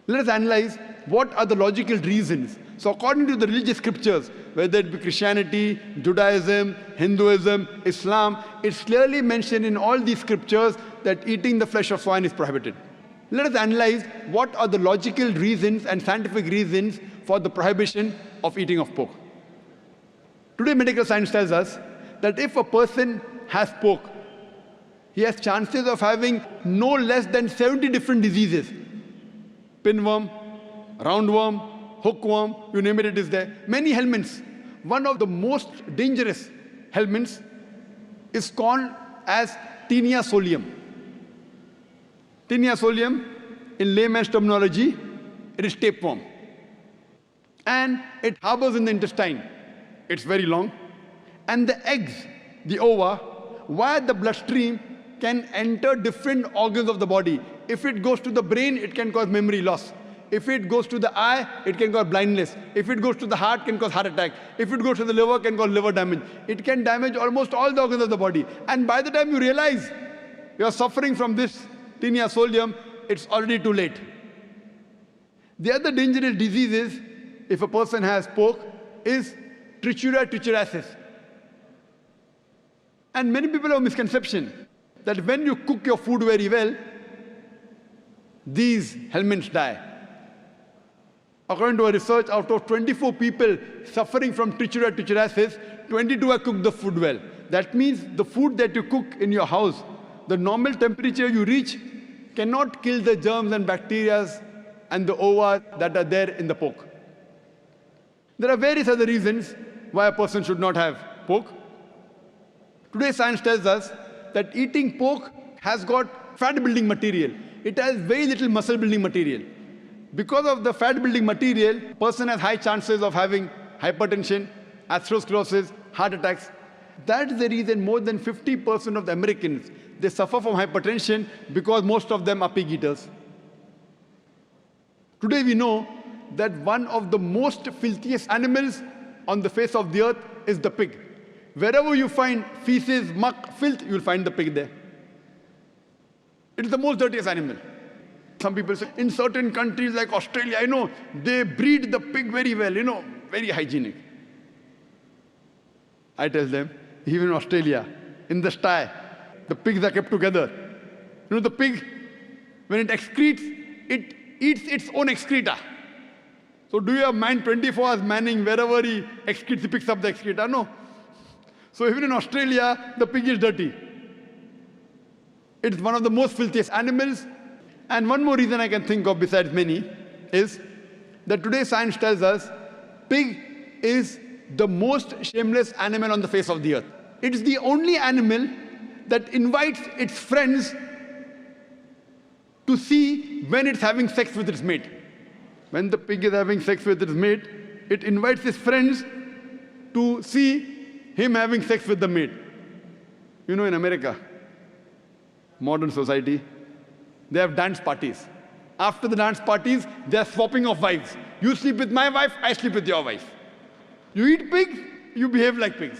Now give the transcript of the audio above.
Let us analyze what are the logical reasons. So according to the religious scriptures, whether it be Christianity, Judaism, Hinduism, Islam, it's clearly mentioned in all these scriptures that eating the flesh of swine is prohibited. Let us analyze what are the logical reasons and scientific reasons for the prohibition of eating of pork. Today medical science tells us that if a person has pork, he has chances of having no less than 70 different diseases. Pinworm, roundworm, hookworm, you name it, it is there. Many helminths. One of the most dangerous helminths is called as Taenia solium. Taenia solium, in layman's terminology, it is tapeworm. And it harbors in the intestine. It's very long. And the eggs, the ova, via the bloodstream, can enter different organs of the body. If it goes to the brain, it can cause memory loss. If it goes to the eye, it can cause blindness. If it goes to the heart, it can cause heart attack. If it goes to the liver, it can cause liver damage. It can damage almost all the organs of the body. And by the time you realize you are suffering from this Taenia solium, it's already too late. The other dangerous diseases, if a person has pork, is Trichuria trichuriasis. And many people have a misconception that when you cook your food very well, these helminths die. According to a research, out of 24 people suffering from Trichuria trichuriasis, 22 have cooked the food well. That means the food that you cook in your house, the normal temperature you reach cannot kill the germs and bacteria and the ova that are there in the pork. There are various other reasons why a person should not have pork. Today science tells us that eating pork has got fat building material. It has very little muscle building material. Because of the fat building material, person has high chances of having hypertension, atherosclerosis, heart attacks. That is the reason more than 50% of the Americans, they suffer from hypertension because most of them are pig eaters. Today we know that one of the most filthiest animals on the face of the earth is the pig. Wherever you find feces, muck, filth, you will find the pig there. It is the most dirtiest animal. Some people say, in certain countries like Australia, I know, they breed the pig very well, very hygienic. I tell them, even in Australia, in the sty, the pigs are kept together. The pig, when it excretes, it eats its own excreta. So do you have man 24 hours manning wherever he excretes, he picks up the excreta? No. So even in Australia, the pig is dirty. It's one of the most filthiest animals. And one more reason I can think of besides many is that today science tells us pig is the most shameless animal on the face of the earth. It's the only animal that invites its friends to see when it's having sex with its mate. When the pig is having sex with its mate, it invites its friends to see him having sex with the mate. In America, modern society, they have dance parties. After the dance parties, they are swapping of wives. You sleep with my wife, I sleep with your wife. You eat pigs, you behave like pigs.